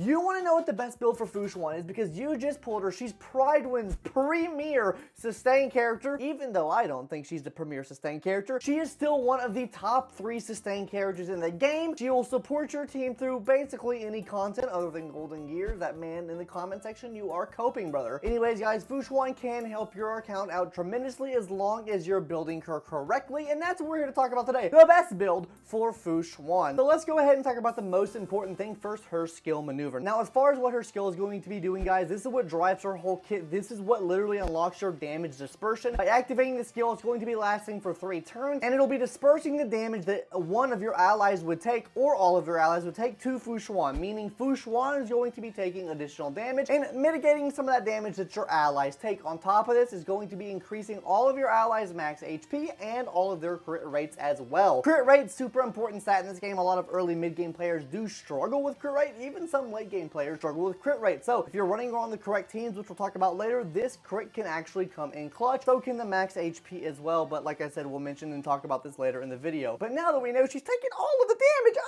You want to know what the best build for Fu Xuan is because you just pulled her. She's Prydwens' premier sustain character. Even though I don't think she's the premier sustain character, she is still one of the top 3 sustain characters in the game. She will support your team through basically any content other than Golden Gears. That man in the comment section, you are coping, brother. Anyways, guys, Fu Xuan can help your account out tremendously as long as you're building her correctly, and that's what we're here to talk about today. The best build for Fu Xuan. So let's go ahead and talk about the most important thing first, her skill maneuver. Now, as far as what her skill is going to be doing, guys, this is what drives her whole kit. This is what literally unlocks your damage dispersion. By activating the skill, it's going to be lasting for 3 turns, and it'll be dispersing the damage that one of your allies would take, or all of your allies would take, to Fu Xuan, meaning Fu Xuan is going to be taking additional damage and mitigating some of that damage that your allies take. On top of this is going to be increasing all of your allies' max HP and all of their crit rates as well. Crit rate, super important stat in this game. A lot of early mid-game players do struggle with crit rate. Even some late-game players struggle with crit rate. So if you're running on the correct teams, which we'll talk about later, this crit can actually come in clutch. So can the max HP as well. But like I said, we'll mention and talk about this later in the video. But now that we know she's taking all of the damage,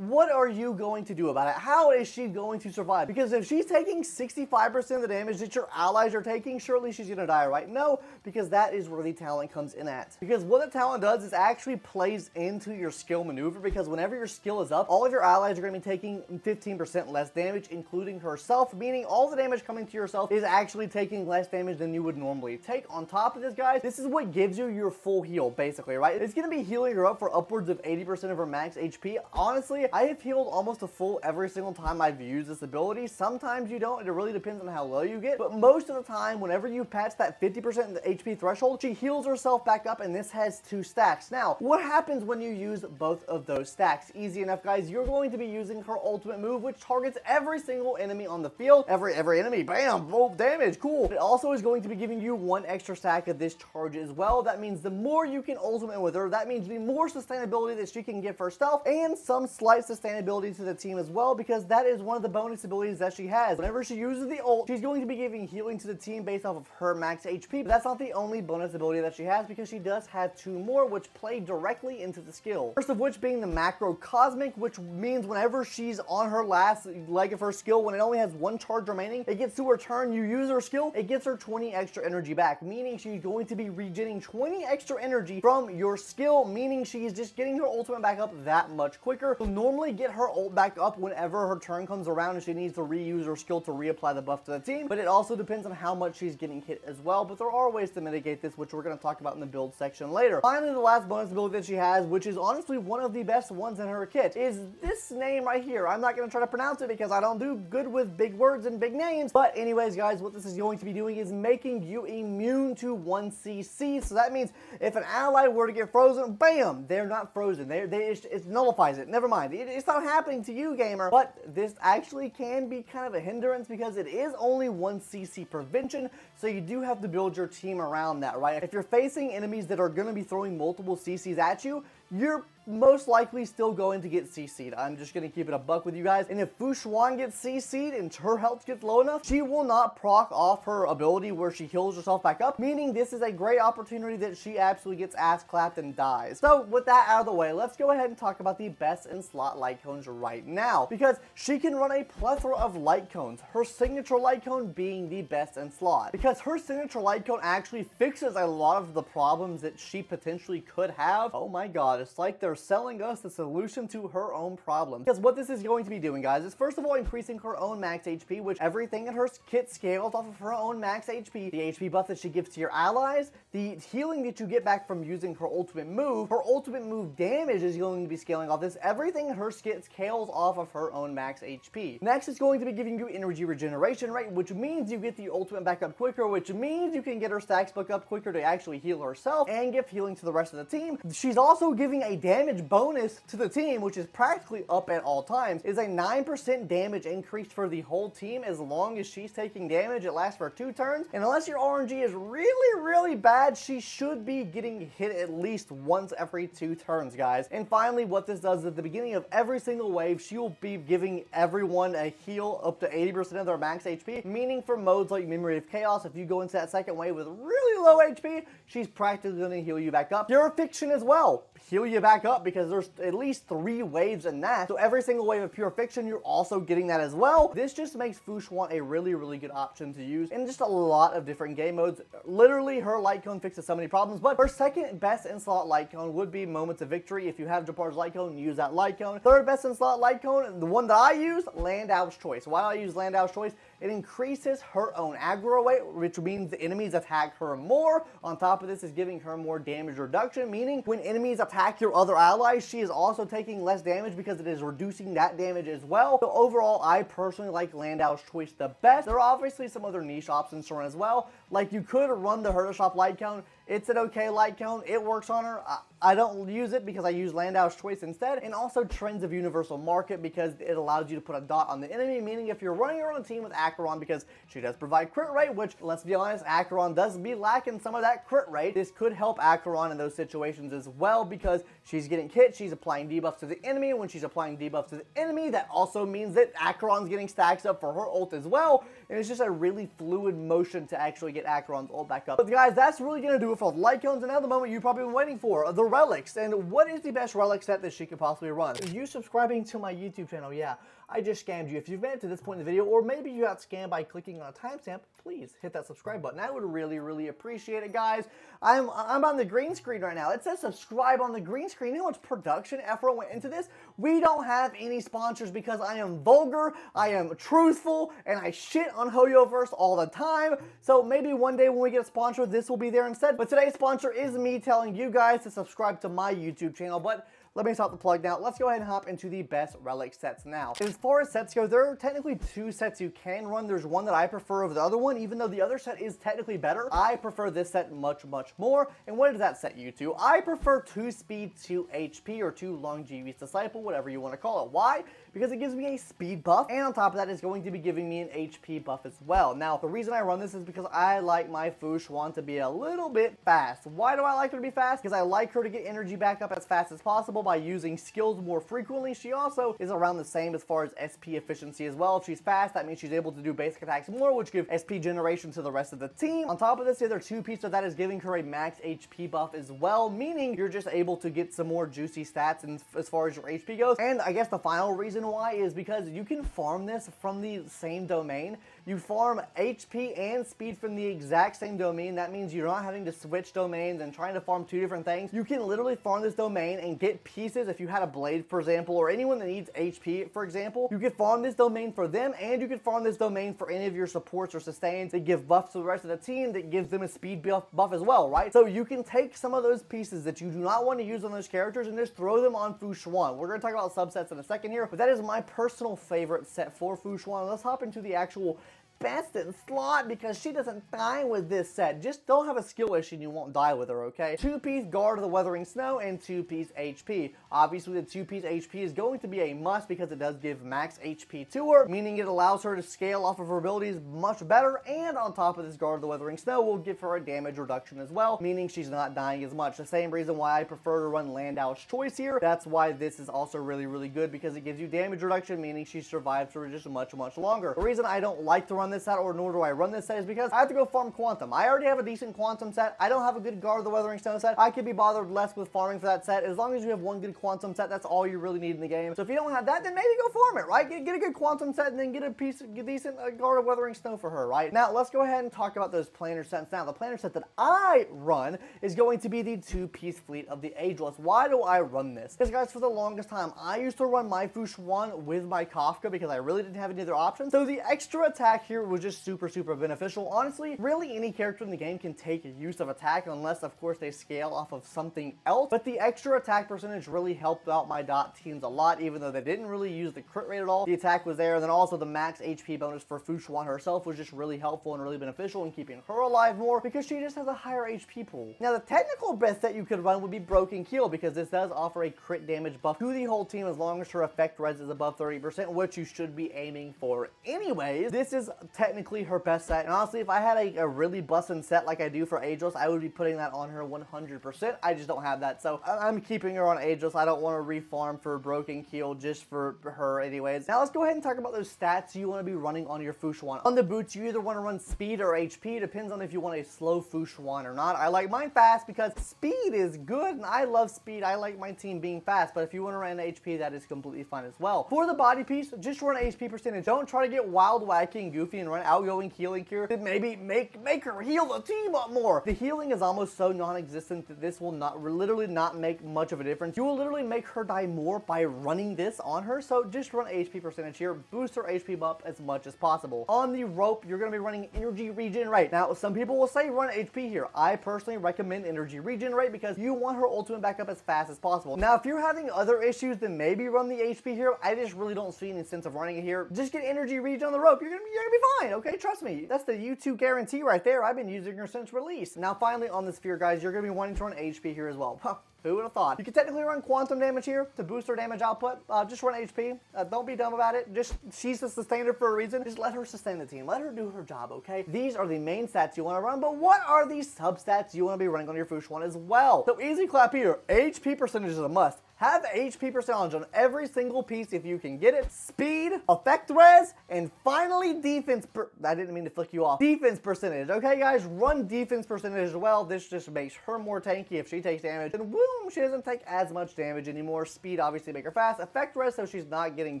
what are you going to do about it? How is she going to survive? Because if she's taking 65% of the damage that your allies are taking, surely she's gonna die, right? No, because that is where the talent comes in at. Because what the talent does is actually plays into your skill maneuver, because whenever your skill is up, all of your allies are gonna be taking 15% less damage, including herself, meaning all the damage coming to yourself is actually taking less damage than you would normally take. On top of this, guys, this is what gives you your full heal, basically, right? It's gonna be healing her up for upwards of 80% of her max HP. Honestly, I have healed almost a full every single time I've used this ability. Sometimes you don't, it really depends on how low you get, but most of the time, whenever you patch that 50% HP threshold, she heals herself back up, and this has 2 stacks. Now, what happens when you use both of those stacks? Easy enough, guys. You're going to be using her ultimate move, which targets every single enemy on the field. Every enemy, bam, full damage, cool. It also is going to be giving you 1 extra stack of this charge as well. That means the more you can ultimate with her, that means the more sustainability that she can give herself, and some slight sustainability to the team as well, because that is one of the bonus abilities that she has. Whenever she uses the ult, she's going to be giving healing to the team based off of her max HP, but that's not the only bonus ability that she has, because she does have 2 more which play directly into the skill. First of which being the macro cosmic, which means whenever she's on her last leg of her skill, when it only has 1 charge remaining, it gets to her turn, you use her skill, it gets her 20 extra energy back, meaning she's going to be regenerating 20 extra energy from your skill, meaning she's just getting her ultimate back up that much quicker. So normally get her ult back up whenever her turn comes around and she needs to reuse her skill to reapply the buff to the team, but it also depends on how much she's getting hit as well. But there are ways to mitigate this, which we're going to talk about in the build section later. Finally, the last bonus ability that she has, which is honestly one of the best ones in her kit, is this name right here. I'm not going to try to pronounce it because I don't do good with big words and big names, but anyways, guys, what this is going to be doing is making you immune to 1 CC. So that means if an ally were to get frozen, bam, they're not frozen. It nullifies it. Never mind. It's not happening to you, gamer, but this actually can be kind of a hindrance because it is only 1 CC prevention, so you do have to build your team around that, right? If you're facing enemies that are going to be throwing multiple CCs at you, you're most likely still going to get CC'd. I'm just going to keep it a buck with you guys. And if Fu Xuan gets CC'd and her health gets low enough, she will not proc off her ability where she heals herself back up, meaning this is a great opportunity that she absolutely gets ass clapped and dies. So with that out of the way, let's go ahead and talk about the best in slot light cones right now, because she can run a plethora of light cones, her signature light cone being the best in slot, because her signature light cone actually fixes a lot of the problems that she potentially could have. Oh my god, it's like they're selling us the solution to her own problem. Because what this is going to be doing, guys, is first of all increasing her own max HP, which everything in her kit scales off of her own max HP. The HP buff that she gives to your allies, the healing that you get back from using her ultimate move damage is going to be scaling off this. Everything in her kit scales off of her own max HP. Next, it's going to be giving you energy regeneration rate, which means you get the ultimate back up quicker, which means you can get her stacks back up quicker to actually heal herself and give healing to the rest of the team. She's also giving a damage bonus to the team, which is practically up at all times, is a 9% damage increase for the whole team as long as she's taking damage. It lasts for 2 turns, and unless your RNG is really bad, she should be getting hit at least once every 2 turns, guys. And finally, what this does is at the beginning of every single wave, she will be giving everyone a heal up to 80% of their max HP, meaning for modes like Memory of Chaos, if you go into that second wave with really low HP, she's practically going to heal you back up. Pure Fiction as well. heal you back up because there's at least 3 waves in that. So every single wave of pure fiction, you're also getting that as well. This just makes Fu Xuan a really, really good option to use in just a lot of different game modes. Literally, her light cone fixes so many problems, but her second best in slot light cone would be Moments of Victory. If you have Japar's light cone, use that light cone. Third best in slot light cone, the one that I use, Landau's Choice. Why do I use Landau's Choice? It increases her own aggro rate, which means the enemies attack her more. On top of this is giving her more damage reduction, meaning when enemies attack your other allies, she is also taking less damage because it is reducing that damage as well. So overall, I personally like Landau's Choice the best. There are obviously some other niche options to run as well. Like you could run the Herder Shop light cone. It's an okay light cone. It works on her. I don't use it because I use Landau's Choice instead. And also Trends of Universal Market because it allows you to put a dot on the enemy, meaning if you're running your own team with Acheron, because she does provide crit rate, which, let's be honest, Acheron does be lacking some of that crit rate. This could help Acheron in those situations as well because she's getting hit, she's applying debuffs to the enemy. When she's applying debuffs to the enemy, that also means that Acheron's getting stacks up for her ult as well. And it's just a really fluid motion to actually get Acheron's ult back up. But guys, that's really going to do it for light cones, and now the moment you've probably been waiting for, the Relics. And what is the best Relic set that she could possibly run? You subscribing to my YouTube channel, yeah. I just scammed you. If you've made it to this point in the video, or maybe you got scammed by clicking on a timestamp, please hit that subscribe button. I would really, really appreciate it, guys. I'm on the green screen right now. It says subscribe on the green screen. You know how much production effort went into this? We don't have any sponsors because I am vulgar, I am truthful, and I shit on HoYoverse all the time. So maybe one day when we get a sponsor, this will be there instead. But today's sponsor is me telling you guys to subscribe to my YouTube channel. But let me stop the plug now. Let's go ahead and hop into the best Relic sets now. As far as sets go, there are technically 2 sets you can run. There's one that I prefer over the other one, even though the other set is technically better. I prefer this set much, much more. And what does that set you to? I prefer 2 speed, 2 HP, or 2 Longevious Disciple, whatever you want to call it. Why? Because it gives me a speed buff, and on top of that, it's going to be giving me an HP buff as well. Now, the reason I run this is because I like my Fu Xuan to be a little bit fast. Why do I like her to be fast? Because I like her to get energy back up as fast as possible by using skills more frequently. She also is around the same as far as SP efficiency as well. If she's fast, that means she's able to do basic attacks more, which give SP generation to the rest of the team. On top of this, the other 2 piece of that is giving her a max HP buff as well, meaning you're just able to get some more juicy stats as far as your HP goes. And I guess the final reason why is because you can farm this from the same domain. You farm HP and speed from the exact same domain. That means you're not having to switch domains and trying to farm 2 different things. You can literally farm this domain and get pieces. If you had a blade, for example, or anyone that needs HP, for example, you could farm this domain for them, and you could farm this domain for any of your supports or sustains that give buffs to the rest of the team that gives them a speed buff as well, right? So you can take some of those pieces that you do not want to use on those characters and just throw them on Fu Xuan. We're going to talk about subsets in a second here, but that is my personal favorite set for Fu Xuan. Let's hop into the actual best in slot because she doesn't die with this set. Just don't have a skill issue and you won't die with her, okay? 2-piece Guard of the Weathering Snow and 2-piece HP. Obviously, the 2-piece HP is going to be a must because it does give max HP to her, meaning it allows her to scale off of her abilities much better, and on top of this, Guard of the Weathering Snow will give her a damage reduction as well, meaning she's not dying as much. The same reason why I prefer to run Landau's Choice here. That's why this is also really, really good because it gives you damage reduction, meaning she survives for just much, much longer. The reason I don't like to run this set, or nor do I run this set, is because I have to go farm Quantum. I already have a decent Quantum set. I don't have a good Guard of the Weathering Stone set. I could be bothered less with farming for that set. As long as you have one good Quantum set, that's all you really need in the game. So if you don't have that, then maybe go farm it, right? Get a good Quantum set and then get a decent Guard of Weathering Snow for her, right? Now, let's go ahead and talk about those planar sets. Now, the planar set that I run is going to be the 2-piece fleet of the Eidolons. Why do I run this? Because, guys, for the longest time, I used to run my Fu Xuan with my Kafka because I really didn't have any other options. So the extra attack here was just super, super beneficial. Honestly, really any character in the game can take use of attack unless, of course, they scale off of something else. But the extra attack percentage really helped out my dot teams a lot, even though they didn't really use the crit rate at all. The attack was there, and then also the max HP bonus for Fu Xuan herself was just really helpful and really beneficial in keeping her alive more because she just has a higher HP pool. Now, the technical best that you could run would be Broken Keel because this does offer a crit damage buff to the whole team as long as her effect res is above 30%, which you should be aiming for anyways. This is technically her best set. And honestly, if I had a really bussin' set like I do for Aegis, I would be putting that on her 100%. I just don't have that. So I'm keeping her on Aegis. I don't want to refarm for Broken Keel just for her anyways. Now let's go ahead and talk about those stats you want to be running on your Fu Xuan. On the boots, you either want to run speed or HP. Depends on if you want a slow Fu Xuan or not. I like mine fast because speed is good and I love speed. I like my team being fast, but if you want to run HP, that is completely fine as well. For the body piece, just run HP percentage. Don't try to get wild, wacky, and goofy and run outgoing healing cure. Maybe make her heal the team up more. The healing is almost so non-existent that this will literally not make much of a difference. You will literally make her die more by running this on her, so just run HP percentage here. Boost her HP up as much as possible. On the rope, you're going to be running energy regenerate. Now, some people will say run HP here. I personally recommend energy regenerate because you want her ultimate back up as fast as possible. Now, if you're having other issues, then maybe run the HP here. I just really don't see any sense of running it here. Just get energy regen on the rope. You're gonna be fine, okay? Trust me. That's the YouTube guarantee right there. I've been using her since release. Now, finally, on the sphere, guys, you're gonna be wanting to run HP here as well. Huh. Who would have thought? You can technically run quantum damage here to boost her damage output. Just run HP. Don't be dumb about it. She's the sustainer for a reason. Just let her sustain the team. Let her do her job, okay? These are the main stats you want to run, but what are these substats you want to be running on your Fu Xuan as well? So easy clap here. HP percentage is a must. Have HP percentage on every single piece if you can get it. Speed, effect res, and finally defense I didn't mean to flick you off. Defense percentage. Okay, guys, run defense percentage as well. This just makes her more tanky if she takes damage. And boom, she doesn't take as much damage anymore. Speed, obviously, make her fast. Effect res, so she's not getting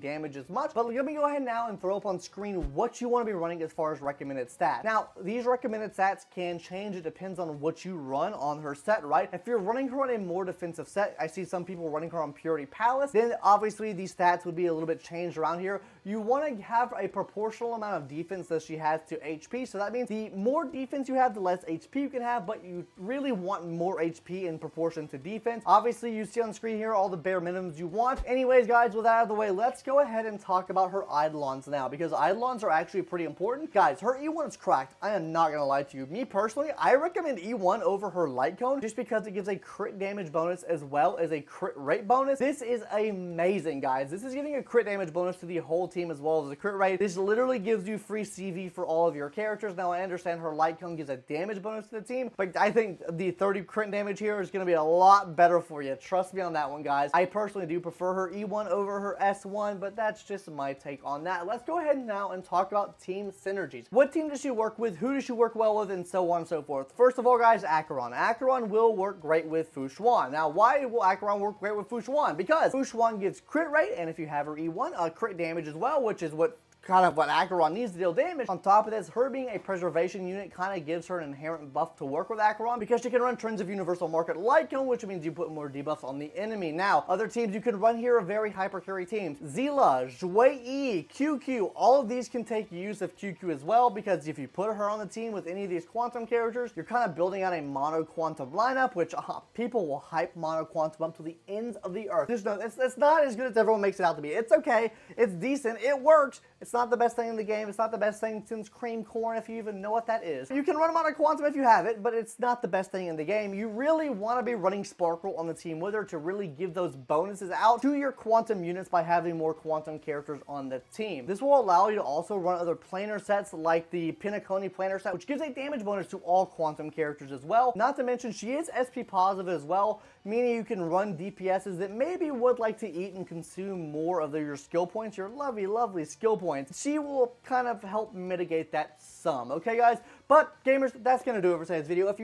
damage as much. But let me go ahead now and throw up on screen what you want to be running as far as recommended stats. Now, these recommended stats can change. It depends on what you run on her set, right? If you're running her on a more defensive set, I see some people running her on Purity Palace, then obviously these stats would be a little bit changed around here. You want to have a proportional amount of defense that she has to HP, so that means the more defense you have, the less HP you can have, but you really want more HP in proportion to defense. Obviously, you see on screen here all the bare minimums you want. Anyways, guys, with that out of the way, let's go ahead and talk about her Eidolons now, because Eidolons are actually pretty important. Guys, her E1 is cracked. I am not going to lie to you. Me personally, I recommend E1 over her Light Cone just because it gives a crit damage bonus as well as a crit rate bonus. This is amazing, guys. This is giving a crit damage bonus to the whole team as well as a crit rate. This literally gives you free CV for all of your characters. Now, I understand her Light Cone gives a damage bonus to the team, but I think the 30 crit damage here is going to be a lot better for you. Trust me on that one, guys. I personally do prefer her E1 over her S1, but that's just my take on that. Let's go ahead now and talk about team synergies. What team does she work with? Who does she work well with? And so on and so forth. First of all, guys, Acheron. Acheron will work great with Fu Xuan. Now, why will Acheron work great with Fu Xuan? Because Fu Xuan gives crit rate, and if you have her E1, crit damage as well, which is what Acheron needs to deal damage. On top of this, her being a preservation unit kind of gives her an inherent buff to work with Acheron because she can run Trends of Universal Market Light Cone, which means you put more debuffs on the enemy. Now, other teams you can run here are very hyper carry teams. Zila, Zhui, QQ, all of these can take use of QQ as well because if you put her on the team with any of these quantum characters, you're kind of building out a mono quantum lineup, which people will hype mono quantum up to the ends of the earth. Just know, it's not as good as everyone makes it out to be. It's okay. It's decent. It works. It's not the best thing in the game. It's not the best thing since cream corn, if you even know what that is. You can run Mono Quantum if you have it, but it's not the best thing in the game. You really want to be running Sparkle on the team with her to really give those bonuses out to your quantum units by having more quantum characters on the team. This will allow you to also run other planar sets like the Pinaconi planar set, which gives a damage bonus to all quantum characters as well. Not to mention, she is SP positive as well, meaning you can run DPSs that maybe would like to eat and consume more of your skill points, your lovely, lovely skill points. She will kind of help mitigate that some, okay, guys? But gamers, that's gonna do it for today's video. If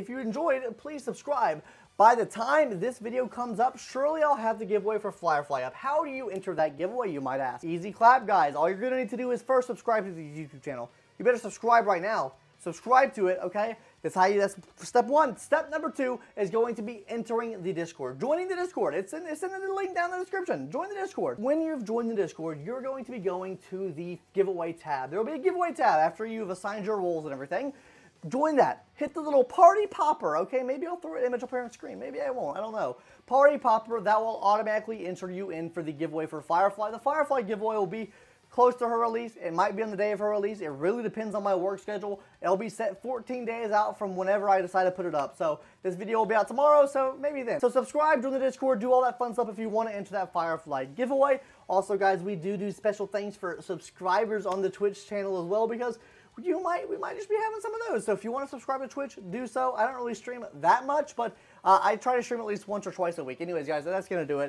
you enjoyed, please subscribe. By the time this video comes up, surely I'll have the giveaway for Firefly up. How do you enter that giveaway, you might ask? Easy clap, guys. All you're gonna need to do is first subscribe to the YouTube channel. You better subscribe right now. Subscribe to it, okay? That's step one. Step number two is going to be entering the Discord. Joining the Discord. It's in the link down in the description. Join the Discord. When you've joined the Discord, you're going to be going to the giveaway tab. There will be a giveaway tab after you've assigned your roles and everything. Join that. Hit the little party popper, okay? Maybe I'll throw an image up here on the screen. Maybe I won't. I don't know. Party popper, that will automatically enter you in for the giveaway for Firefly. The Firefly giveaway will be close to her release. It might be on the day of her release. It really depends on my work schedule. It'll be set 14 days out from whenever I decide to put it up. So this video will be out tomorrow, so maybe then. So subscribe, join the Discord, do all that fun stuff if you want to enter that Firefly giveaway. Also, guys, we do special things for subscribers on the Twitch channel as well, because we might just be having some of those. So if you want to subscribe to Twitch, do so. I don't really stream that much, but I try to stream at least once or twice a week. Anyways, guys, that's going to do it.